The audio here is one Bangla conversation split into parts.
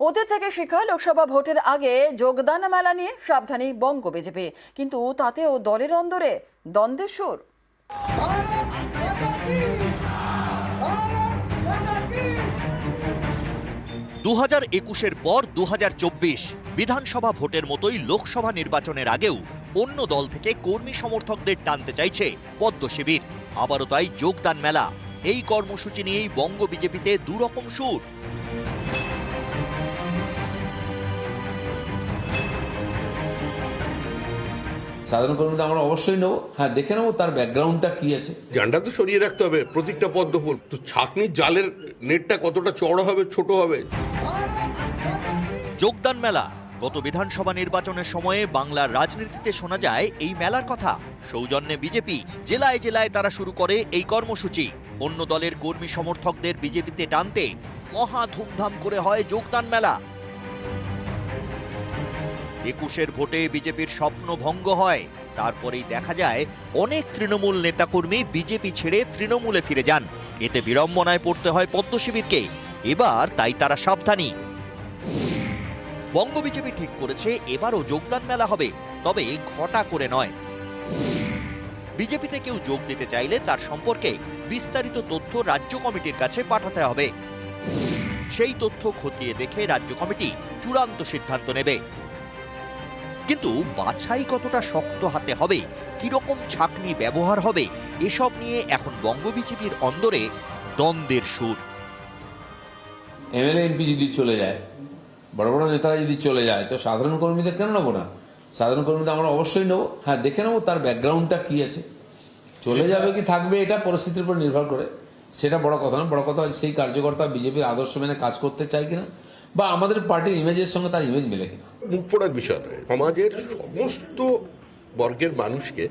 অতীত থেকে শিক্ষা লোকসভা ভোটের আগে যোগদান মেলা নিয়ে সাবধানী বঙ্গ বিজেপি, কিন্তু তাতেও দলের অন্দরে দ্বন্দ্বের সুর। भारत माता की, भारत माता की। 2021-এর পর 2024 বিধানসভা ভোটের মতোই লোকসভা নির্বাচনের আগেও অন্য দল থেকে কর্মী সমর্থকদের টানতে চাইছে পদ্ম শিবির। আবারও তাই যোগদান মেলা। এই কর্মসূচি নিয়েই বঙ্গ বিজেপিতে দুরকম সুর। সাধারণ কর্মীদের আমরা অবশ্যই নেবো, হ্যাঁ দেখে নেবো তার ব্যাকগ্রাউন্ডটা কি আছে। ঝান্ডা তো সরিয়ে রাখতে হবে, প্রতীকটা পদ্ম ফুল। তো ছাকনির জালের নেটটা কতটা চওড়া হবে, ছোট হবে। যোগদান মেলা। গত বিধানসভা নির্বাচনের সময়ে বাংলার রাজনীতিতে শোনা যায় এই মেলার কথা। সৌজন্যে বিজেপি জেলায় জেলায় তারা শুরু করে এই কর্মসূচি। অন্য দলের কর্মী সমর্থকদের বিজেপিতে টানতে মহা ধুমধাম করে হয় যোগদান মেলা। 21-এর ভোটে বিজেপির স্বপ্ন ভঙ্গ হয়। তারপরেই দেখা যায় অনেক তৃণমূল নেতাকর্মী বিজেপি ছেড়ে তৃণমূলে ফিরে যান। এতে বিড়ম্বনায় পড়তে হয় পদ্ম শিবিরকে। এবার তাই তারা সাবধানী। বঙ্গ বিজেপি ঠিক করেছে এবারও যোগদান মেলা হবে, তবে ঘটা করে নয়। বিজেপিতে কেউ যোগ দিতে চাইলে তার সম্পর্কে বিস্তারিত তথ্য রাজ্য কমিটির কাছে পাঠাতে হবে। সেই তথ্য খতিয়ে দেখে রাজ্য কমিটি চূড়ান্ত সিদ্ধান্ত নেবে। কিন্তু বাছাই কতটা শক্ত হাতে হবে, কিরকম ছাকনি ব্যবহার হবে, এসব নিয়ে এখন বঙ্গ বিজেপির অন্দরে দ্বন্দ্বের সুর। এমএলএ এমপি যদি চলে যায়, বড় বড় নেতারা যদি চলে যায়, তো সাধারণ কর্মীদের কেন নেবো না? সাধারণ কর্মীদের আমরা অবশ্যই নেবো, হ্যাঁ দেখে নেবো তার ব্যাকগ্রাউন্ডটা কি আছে। চলে যাবে কি থাকবে এটা পরিস্থিতির উপর নির্ভর করে, সেটা বড় কথা না। বড় কথা হচ্ছে সেই কার্যকর্তা বিজেপির আদর্শ মেনে কাজ করতে চায় কিনা, বা আমাদের পার্টির ইমেজের সঙ্গে তার ইমেজ মেলে কিনা। মুখ পোড়ার বিষয় নয়, সমাজের সমস্ত বর্গের মানুষকে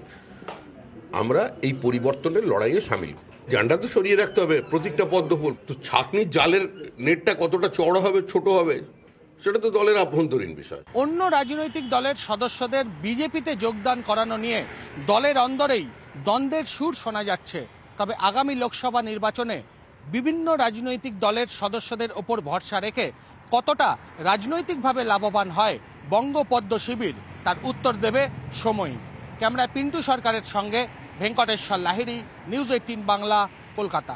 আমরা এই পরিবর্তনের লড়াইয়ে সামিল করি। ঝান্ডা তো সরিয়ে রাখতে হবে, প্রতীকটা পদ্ম ফুল। তো ছাকনির জালের নেটটা কতটা চওড়া হবে, ছোট হবে, সেটা তো দলের আভ্যন্তরীণ বিষয়। অন্য রাজনৈতিক দলের সদস্যদের বিজেপিতে যোগদান করানো নিয়ে দলের অন্দরেই দ্বন্দ্বের সুর শোনা যাচ্ছে। তবে আগামী লোকসভা নির্বাচনে বিভিন্ন রাজনৈতিক দলের সদস্যদের ওপর ভরসা রেখে কতটা রাজনৈতিকভাবে লাভবান হয় বঙ্গ পদ্ম শিবির, তার উত্তর দেবে সময়। ক্যামেরায় পিন্টু সরকারের সঙ্গে ভেঙ্কটেশ্বর লাহিড়ী, নিউজ 18 বাংলা, কলকাতা।